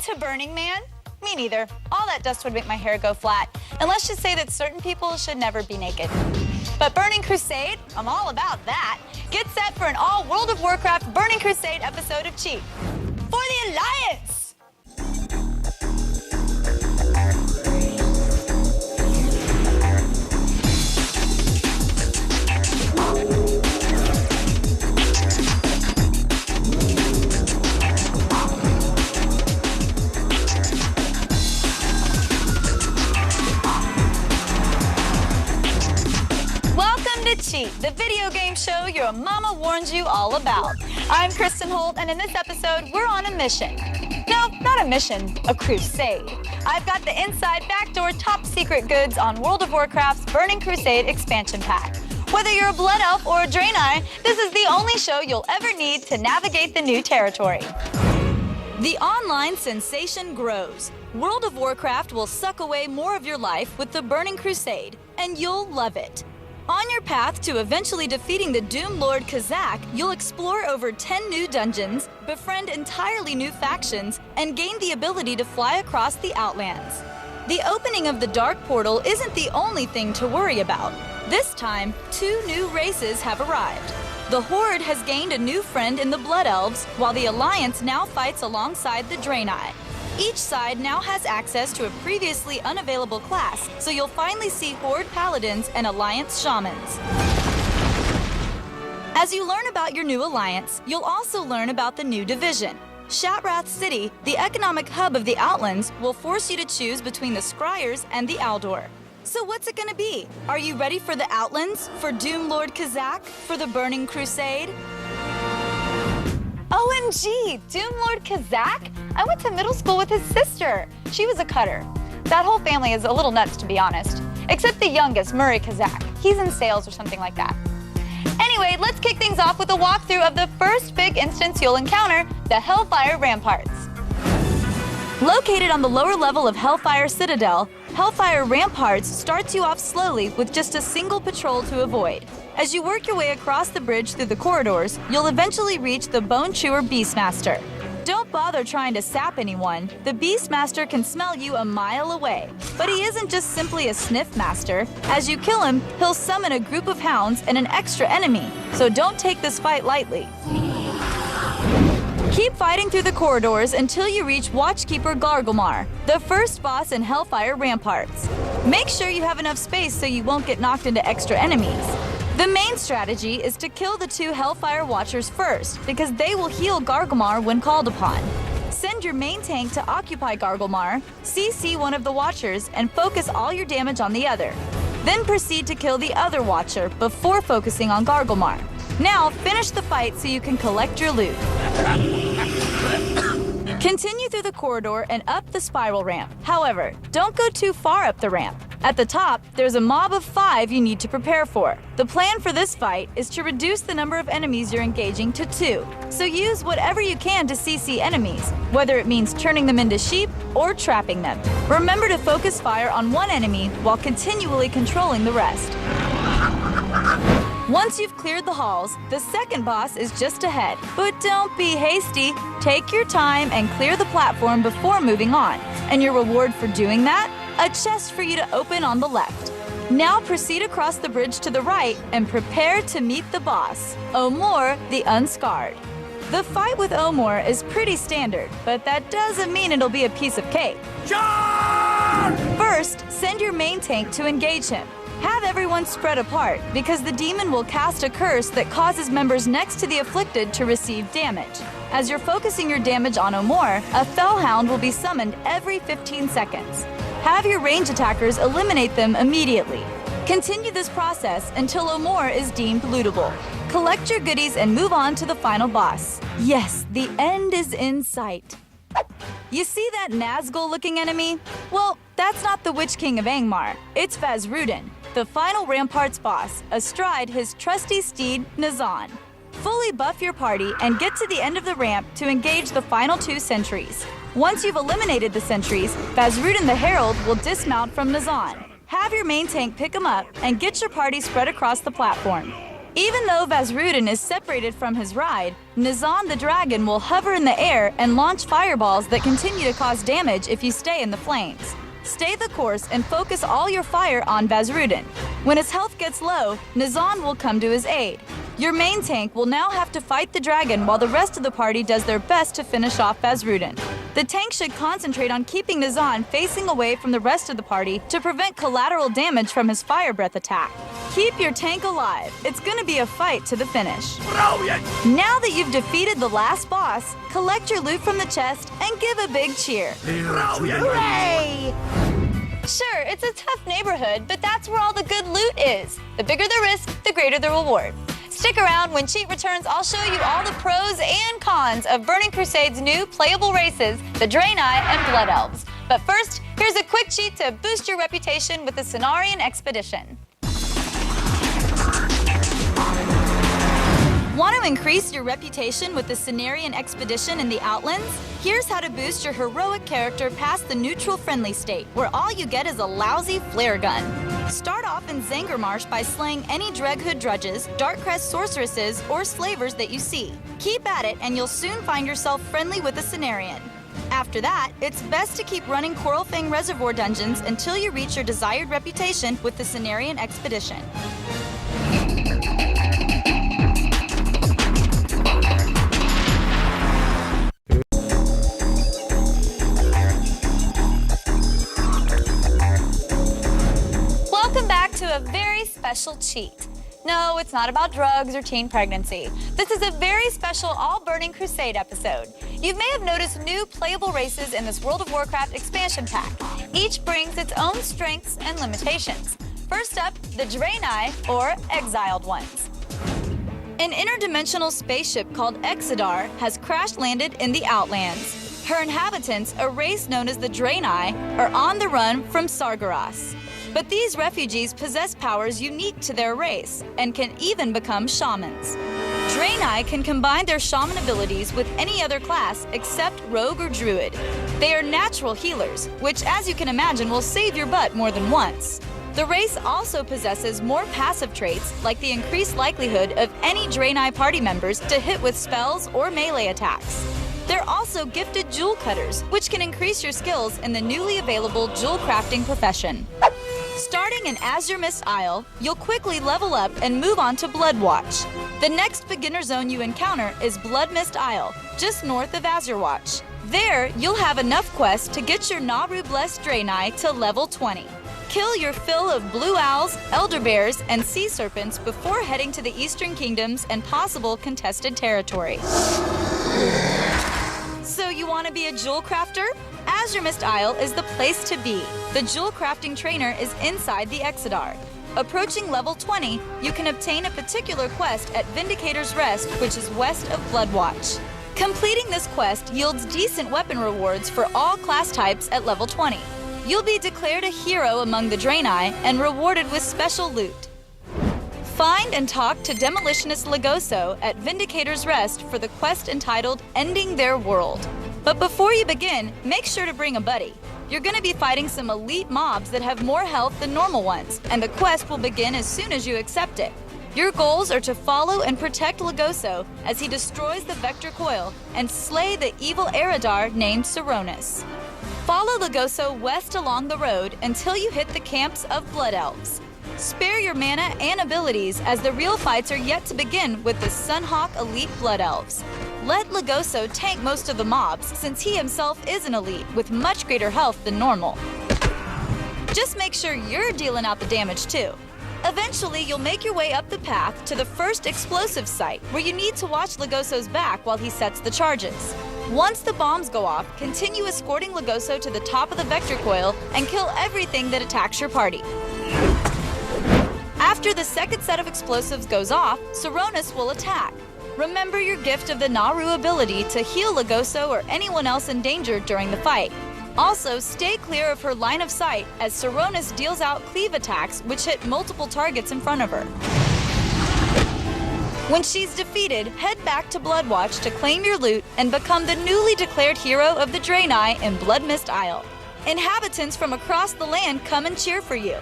into Burning Man? Me neither. All that dust would make my hair go flat. And let's just say that certain people should never be naked. But Burning Crusade? I'm all about that. Get set for an all World of Warcraft Burning Crusade episode of Cheat. For the Alliance! Cheat, the video game show your mama warned you all about. I'm Kristin Holt, and in this episode, we're on a mission. No, not a mission, a crusade. I've got the inside, backdoor, top secret goods on World of Warcraft's Burning Crusade expansion pack. Whether you're a Blood Elf or a Draenei, this is the only show you'll ever need to navigate the new territory. The online sensation grows. World of Warcraft will suck away more of your life with the Burning Crusade, and you'll love it. On your path to eventually defeating the Doom Lord Kazak, you'll explore over 10 new dungeons, befriend entirely new factions, and gain the ability to fly across the Outlands. The opening of the Dark Portal isn't the only thing to worry about. This time, 2 new races have arrived. The Horde has gained a new friend in the Blood Elves, while the Alliance now fights alongside the Draenei. Each side now has access to a previously unavailable class, so you'll finally see Horde Paladins and Alliance Shamans. As you learn about your new alliance, you'll also learn about the new division. Shatrath City, the economic hub of the Outlands, will force you to choose between the Scryers and the Aldor. So what's it gonna be? Are you ready for the Outlands? For Doom Lord Kazak? For the Burning Crusade? OMG, Doom Lord Kazak? I went to middle school with his sister. She was a cutter. That whole family is a little nuts, to be honest. Except the youngest, Murray Kazak. He's in sales or something like that. Anyway, let's kick things off with a walkthrough of the first big instance you'll encounter, the Hellfire ramparts. Located on the lower level of Hellfire Citadel, Hellfire Ramparts starts you off slowly with just a single patrol to avoid. As you work your way across the bridge through the corridors, you'll eventually reach the Bone Chewer Beastmaster. Don't bother trying to sap anyone. The Beastmaster can smell you a mile away. But he isn't just simply a sniff master. As you kill him, he'll summon a group of hounds and an extra enemy, so don't take this fight lightly. Keep fighting through the corridors until you reach Watchkeeper Gargulmar, the first boss in Hellfire Ramparts. Make sure you have enough space so you won't get knocked into extra enemies. The main strategy is to kill the 2 Hellfire Watchers first, because they will heal Gargulmar when called upon. Send your main tank to occupy Gargulmar, CC one of the Watchers, and focus all your damage on the other. Then proceed to kill the other Watcher before focusing on Gargulmar. Now, finish the fight so you can collect your loot. Continue through the corridor and up the spiral ramp. However, don't go too far up the ramp. At the top, there's a mob of 5 you need to prepare for. The plan for this fight is to reduce the number of enemies you're engaging to 2. So use whatever you can to CC enemies, whether it means turning them into sheep or trapping them. Remember to focus fire on one enemy while continually controlling the rest. Once you've cleared the halls, the second boss is just ahead. But don't be hasty. Take your time and clear the platform before moving on. And your reward for doing that? A chest for you to open on the left. Now proceed across the bridge to the right and prepare to meet the boss, Omor the Unscarred. The fight with Omor is pretty standard, but that doesn't mean it'll be a piece of cake. Charge! First, send your main tank to engage him. Have everyone spread apart, because the demon will cast a curse that causes members next to the afflicted to receive damage. As you're focusing your damage on Omor, a Fellhound will be summoned every 15 seconds. Have your range attackers eliminate them immediately. Continue this process until Omor is deemed lootable. Collect your goodies and move on to the final boss. Yes, the end is in sight. You see that Nazgul-looking enemy? Well, that's not the Witch King of Angmar. It's Vazrudin, the final Ramparts boss, astride his trusty steed, Nazan. Fully buff your party and get to the end of the ramp to engage the final 2 sentries. Once you've eliminated the sentries, Vazrudin the Herald will dismount from Nazan. Have your main tank pick him up and get your party spread across the platform. Even though Vazrudin is separated from his ride, Nizan the dragon will hover in the air and launch fireballs that continue to cause damage if you stay in the flames. Stay the course and focus all your fire on Vazrudin. When his health gets low, Nizan will come to his aid. Your main tank will now have to fight the dragon while the rest of the party does their best to finish off Vazrudin. The tank should concentrate on keeping Nizan facing away from the rest of the party to prevent collateral damage from his fire breath attack. Keep your tank alive. It's gonna be a fight to the finish. Brilliant! Now that you've defeated the last boss, collect your loot from the chest and give a big cheer. Brilliant! Hooray! Sure, it's a tough neighborhood, but that's where all the good loot is. The bigger the risk, the greater the reward. Stick around. When Cheat returns, I'll show you all the pros and cons of Burning Crusade's new playable races, the Draenei and Blood Elves. But first, here's a quick cheat to boost your reputation with the Cenarion Expedition. Want to increase your reputation with the Cenarion Expedition in the Outlands? Here's how to boost your heroic character past the neutral friendly state, where all you get is a lousy flare gun. Start off in Zangarmarsh by slaying any Dreghood drudges, Darkcrest sorceresses, or slavers that you see. Keep at it and you'll soon find yourself friendly with the Cenarion. After that, it's best to keep running Coralfang Reservoir dungeons until you reach your desired reputation with the Cenarion Expedition. Welcome back to a very special cheat. No, it's not about drugs or teen pregnancy. This is a very special All Burning Crusade episode. You may have noticed new playable races in this World of Warcraft expansion pack. Each brings its own strengths and limitations. First up, the Draenei, or Exiled Ones. An interdimensional spaceship called Exodar has crash-landed in the Outlands. Her inhabitants, a race known as the Draenei, are on the run from Sargeras. But these refugees possess powers unique to their race and can even become shamans. Draenei can combine their shaman abilities with any other class except rogue or druid. They are natural healers, which, as you can imagine, will save your butt more than once. The race also possesses more passive traits, like the increased likelihood of any Draenei party members to hit with spells or melee attacks. They're also gifted jewel cutters, which can increase your skills in the newly available jewel crafting profession. Starting in Azure Mist Isle, you'll quickly level up and move on to Bloodwatch. The next beginner zone you encounter is Blood Mist Isle, just north of Azure Watch. There, you'll have enough quests to get your Naru Blessed Draenei to level 20. Kill your fill of blue owls, elder bears, and sea serpents before heading to the Eastern Kingdoms and possible contested territory. So you want to be a jewel crafter? Azure Mist Isle is the place to be. The jewel crafting trainer is inside the Exodar. Approaching level 20, you can obtain a particular quest at Vindicator's Rest, which is west of Bloodwatch. Completing this quest yields decent weapon rewards for all class types at level 20. You'll be declared a hero among the Draenei and rewarded with special loot. Find and talk to Demolitionist Legoso at Vindicator's Rest for the quest entitled Ending Their World. But before you begin, make sure to bring a buddy. You're going to be fighting some elite mobs that have more health than normal ones, and the quest will begin as soon as you accept it. Your goals are to follow and protect Legoso as he destroys the Vector Coil and slay the evil Eridar named Saronis. Follow Legoso west along the road until you hit the camps of Blood Elves. Spare your mana and abilities as the real fights are yet to begin with the Sunhawk Elite Blood Elves. Let Legoso tank most of the mobs since he himself is an elite with much greater health than normal. Just make sure you're dealing out the damage too. Eventually, you'll make your way up the path to the first explosive site where you need to watch Legoso's back while he sets the charges. Once the bombs go off, continue escorting Legoso to the top of the Vector Coil and kill everything that attacks your party. After the second set of explosives goes off, Saronis will attack. Remember your gift of the Naru ability to heal Legoso or anyone else in danger during the fight. Also, stay clear of her line of sight as Saronis deals out cleave attacks which hit multiple targets in front of her. When she's defeated, head back to Bloodwatch to claim your loot and become the newly declared hero of the Draenei in Blood Mist Isle. Inhabitants from across the land come and cheer for you.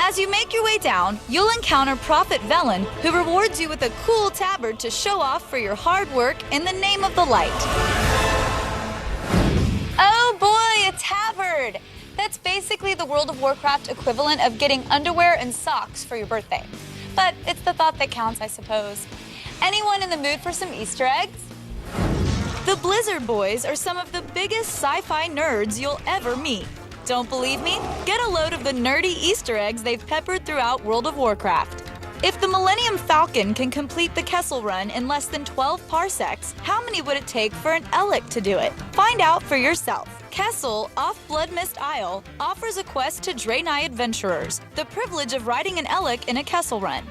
As you make your way down, you'll encounter Prophet Velen, who rewards you with a cool tabard to show off for your hard work in the name of the light. Oh boy, a tabard! That's basically the World of Warcraft equivalent of getting underwear and socks for your birthday. But it's the thought that counts, I suppose. Anyone in the mood for some Easter eggs? The Blizzard Boys are some of the biggest sci-fi nerds you'll ever meet. Don't believe me? Get a load of the nerdy Easter eggs they've peppered throughout World of Warcraft. If the Millennium Falcon can complete the Kessel Run in less than 12 parsecs, how many would it take for an Elec to do it? Find out for yourself. Kessel, off Bloodmist Isle, offers a quest to Draenei adventurers, the privilege of riding an Elec in a Kessel Run.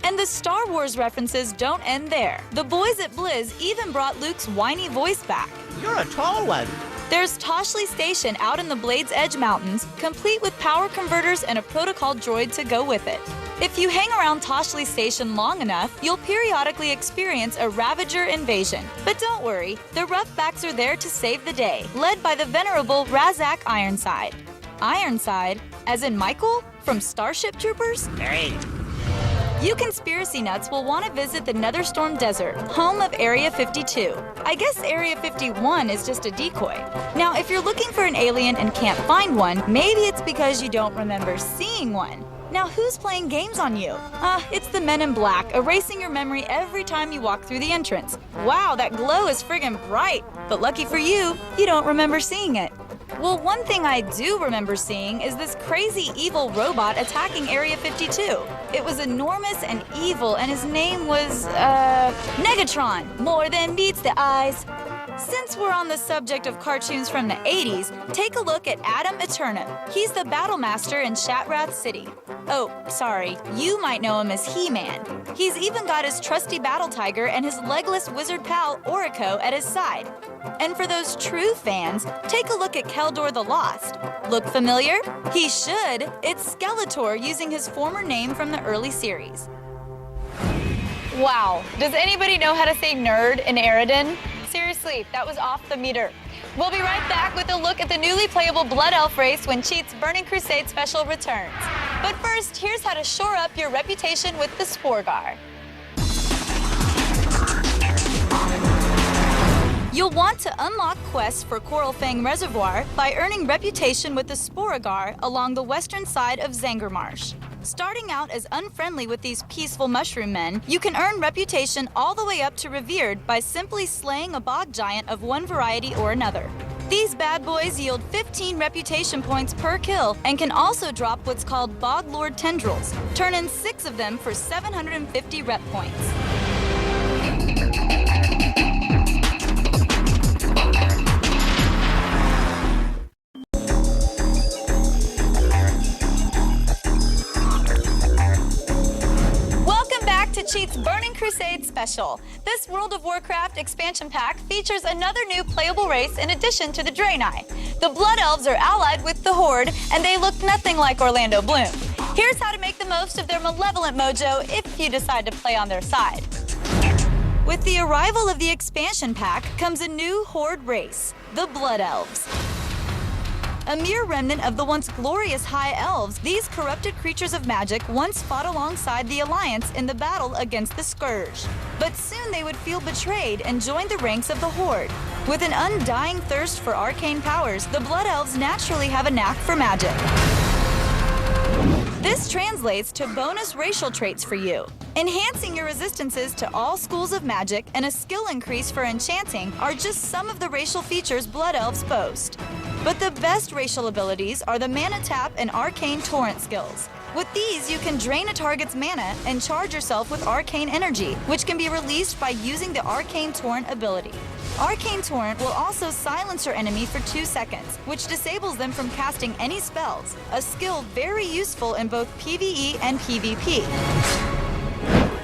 And the Star Wars references don't end there. The boys at Blizz even brought Luke's whiny voice back. You're a tall one. There's Toshley Station out in the Blade's Edge Mountains, complete with power converters and a protocol droid to go with it. If you hang around Toshley Station long enough, you'll periodically experience a Ravager invasion. But don't worry, the Roughbacks are there to save the day, led by the venerable Razak Ironside. Ironside, as in Michael from Starship Troopers? Hey. You conspiracy nuts will want to visit the Netherstorm Desert, home of Area 52. I guess Area 51 is just a decoy. Now, if you're looking for an alien and can't find one, maybe it's because you don't remember seeing one. Now, who's playing games on you? It's the Men in Black, erasing your memory every time you walk through the entrance. Wow, that glow is friggin' bright. But lucky for you, you don't remember seeing it. Well, one thing I do remember seeing is this crazy evil robot attacking Area 52. It was enormous and evil, and his name was, Negatron, more than meets the eyes. Since we're on the subject of cartoons from the 80s, take a look at Adam Eternum. He's the battle master in Shatrath City. Oh, sorry, you might know him as He-Man. He's even got his trusty battle tiger and his legless wizard pal, Orico, at his side. And for those true fans, take a look at Keldor the Lost. Look familiar? He should. It's Skeletor using his former name from the early series. Wow, does anybody know how to say nerd in Eridan? Seriously, that was off the meter. We'll be right back with a look at the newly playable Blood Elf race when Cheat's Burning Crusade special returns. But first, here's how to shore up your reputation with the Sporeggar. You'll want to unlock quests for Coralfang Reservoir by earning reputation with the Sporeggar along the western side of Zangarmarsh. Starting out as unfriendly with these peaceful mushroom men, you can earn reputation all the way up to revered by simply slaying a bog giant of one variety or another. These bad boys yield 15 reputation points per kill and can also drop what's called Bog Lord Tendrils. Turn in 6 of them for 750 rep points. Cheat's Burning Crusade special. This World of Warcraft expansion pack features another new playable race in addition to the Draenei. The Blood Elves are allied with the Horde, and they look nothing like Orlando Bloom. Here's how to make the most of their malevolent mojo if you decide to play on their side. With the arrival of the expansion pack comes a new Horde race, the Blood Elves. A mere remnant of the once glorious High Elves, these corrupted creatures of magic once fought alongside the Alliance in the battle against the Scourge. But soon they would feel betrayed and join the ranks of the Horde. With an undying thirst for arcane powers, the Blood Elves naturally have a knack for magic. This translates to bonus racial traits for you. Enhancing your resistances to all schools of magic and a skill increase for enchanting are just some of the racial features Blood Elves boast. But the best racial abilities are the Mana Tap and Arcane Torrent skills. With these, you can drain a target's mana and charge yourself with arcane energy, which can be released by using the Arcane Torrent ability. Arcane Torrent will also silence your enemy for 2 seconds, which disables them from casting any spells, a skill very useful in both PvE and PvP.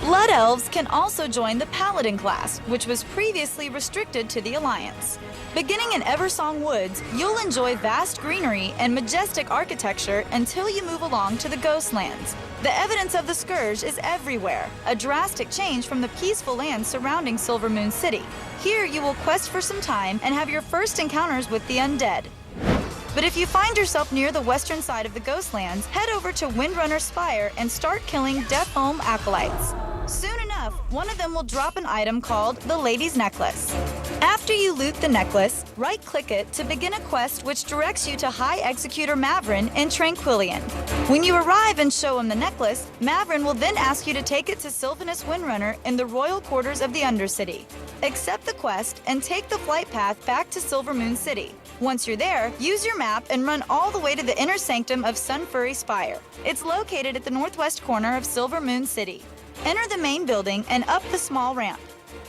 Blood Elves can also join the Paladin class, which was previously restricted to the Alliance. Beginning in Eversong Woods, you'll enjoy vast greenery and majestic architecture until you move along to the Ghostlands. The evidence of the Scourge is everywhere, a drastic change from the peaceful lands surrounding Silvermoon City. Here you will quest for some time and have your first encounters with the undead. But if you find yourself near the western side of the Ghostlands, head over to Windrunner Spire and start killing Death Home acolytes. Soon enough, one of them will drop an item called the Lady's Necklace. After you loot the necklace, right-click it to begin a quest which directs you to High Executor Mavrin in Tranquillion. When you arrive and show him the necklace, Mavrin will then ask you to take it to Sylvanus Windrunner in the royal quarters of the Undercity. Accept the quest and take the flight path back to Silvermoon City. Once you're there, use your map and run all the way to the inner sanctum of Sunfury Spire. It's located at the northwest corner of Silvermoon City. Enter the main building and up the small ramp.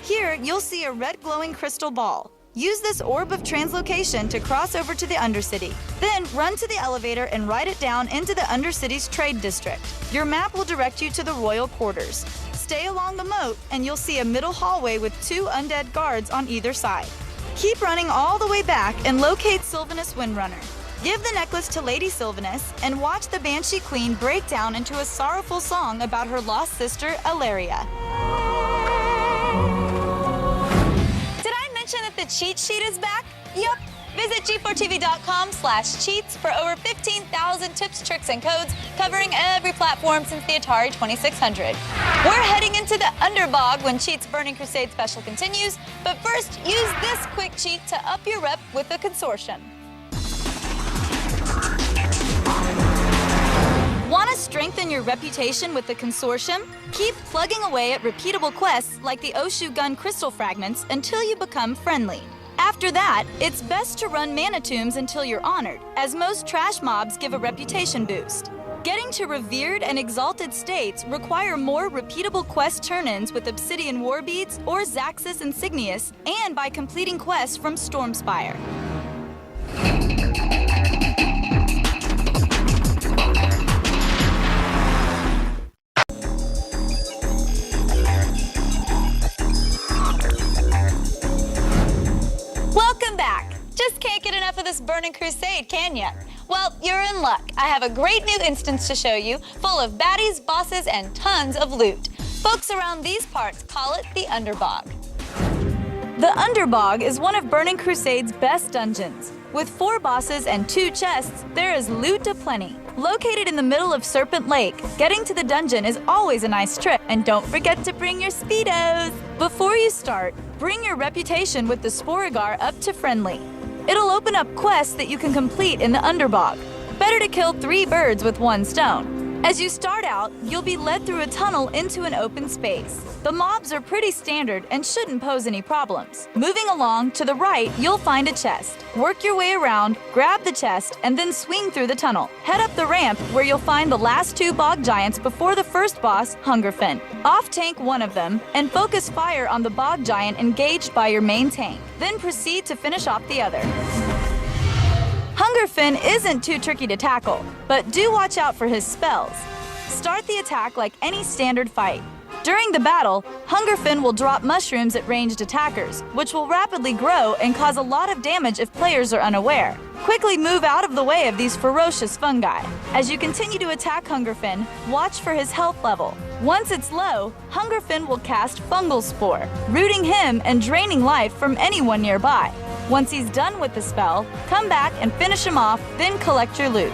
Here, you'll see a red glowing crystal ball. Use this orb of translocation to cross over to the Undercity. Then run to the elevator and ride it down into the Undercity's trade district. Your map will direct you to the royal quarters. Stay along the moat and you'll see a middle hallway with 2 undead guards on either side. Keep running all the way back and locate Sylvanus Windrunner. Give the necklace to Lady Sylvanus and watch the Banshee Queen break down into a sorrowful song about her lost sister, Ilaria. Did I mention that the cheat sheet is back? Yup. Visit g4tv.com/cheats for over 15,000 tips, tricks, and codes covering every platform since the Atari 2600. We're heading into the Underbog when Cheat's Burning Crusade special continues, but first, use this quick cheat to up your rep with the Consortium. Want to strengthen your reputation with the Consortium? Keep plugging away at repeatable quests like the Oshu Gun crystal fragments until you become friendly. After that, it's best to run mana tombs until you're honored, as most trash mobs give a reputation boost. Getting to revered and exalted states require more repeatable quest turn-ins with Obsidian Warbeads or Zaxxas Insignius, and by completing quests from Stormspire. Welcome back! Just can't get enough of this Burning Crusade, can ya? Well, you're in luck. I have a great new instance to show you, full of baddies, bosses, and tons of loot. Folks around these parts call it the Underbog. The Underbog is one of Burning Crusade's best dungeons. With 4 bosses and 2 chests, there is loot aplenty. Located in the middle of Serpent Lake, getting to the dungeon is always a nice trip, and don't forget to bring your Speedos. Before you start, bring your reputation with the Sporeggar up to friendly. It'll open up quests that you can complete in the Underbog. Better to kill 3 birds with 1 stone. As you start out, you'll be led through a tunnel into an open space. The mobs are pretty standard and shouldn't pose any problems. Moving along, to the right, you'll find a chest. Work your way around, grab the chest, and then swing through the tunnel. Head up the ramp where you'll find the last 2 bog giants before the first boss, Hungerfin. Off-tank one of them, and focus fire on the bog giant engaged by your main tank. Then proceed to finish off the other. Hungerfin isn't too tricky to tackle, but do watch out for his spells. Start the attack like any standard fight. During the battle, Hungerfin will drop mushrooms at ranged attackers, which will rapidly grow and cause a lot of damage if players are unaware. Quickly move out of the way of these ferocious fungi. As you continue to attack Hungerfin, watch for his health level. Once it's low, Hungerfin will cast Fungal Spore, rooting him and draining life from anyone nearby. Once he's done with the spell, come back and finish him off, then collect your loot.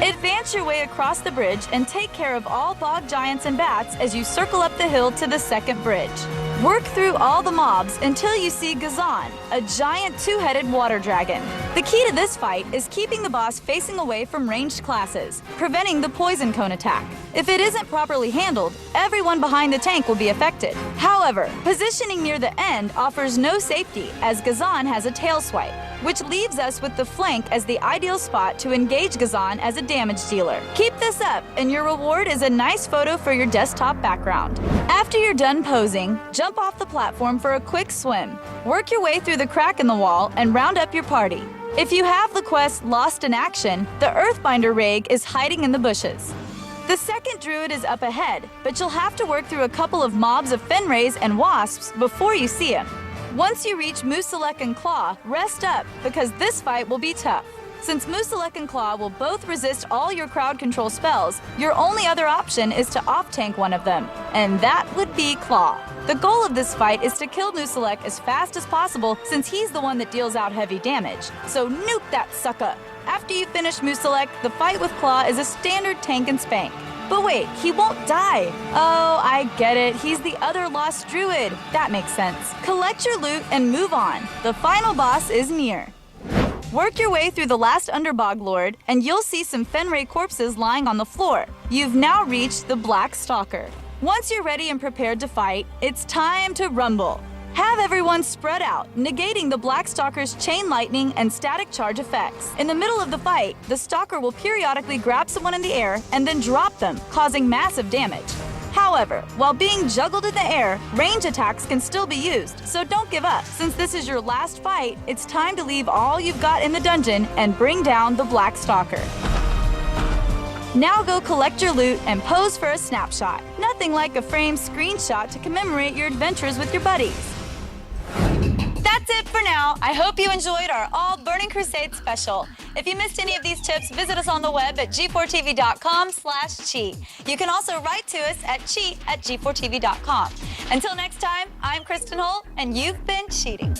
Advance your way across the bridge and take care of all bog giants and bats as you circle up the hill to the second bridge. Work through all the mobs until you see Gazan, a giant 2-headed water dragon. The key to this fight is keeping the boss facing away from ranged classes, preventing the poison cone attack. If it isn't properly handled, everyone behind the tank will be affected. However, positioning near the end offers no safety as Gazan has a tail swipe, which leaves us with the flank as the ideal spot to engage Gazan as a damage dealer. Keep this up, and your reward is a nice photo for your desktop background. After you're done posing, jump off the platform for a quick swim. Work your way through the crack in the wall and round up your party. If you have the quest Lost in Action, the Earthbinder Rag is hiding in the bushes. The second druid is up ahead, but you'll have to work through a couple of mobs of Fenrays and wasps before you see him. Once you reach Musalek and Claw, rest up because this fight will be tough. Since Musalek and Claw will both resist all your crowd control spells, your only other option is to off-tank one of them, and that would be Claw. The goal of this fight is to kill Musalek as fast as possible since he's the one that deals out heavy damage. So nuke that sucker! After you finish Musalek, the fight with Claw is a standard tank and spank. But wait, he won't die. Oh, I get it. He's the other lost druid. That makes sense. Collect your loot and move on. The final boss is near. Work your way through the last Underbog Lord, and you'll see some Fenray corpses lying on the floor. You've now reached the Black Stalker. Once you're ready and prepared to fight, it's time to rumble. Have everyone spread out, negating the Black Stalker's chain lightning and static charge effects. In the middle of the fight, the Stalker will periodically grab someone in the air and then drop them, causing massive damage. However, while being juggled in the air, range attacks can still be used, so don't give up. Since this is your last fight, it's time to leave all you've got in the dungeon and bring down the Black Stalker. Now go collect your loot and pose for a snapshot. Nothing like a framed screenshot to commemorate your adventures with your buddies. That's it for now. I hope you enjoyed our All Burning Crusade special. If you missed any of these tips, visit us on the web at g4tv.com/cheat. You can also write to us at cheat@g4tv.com. Until next time, I'm Kristin Holt, and you've been cheating.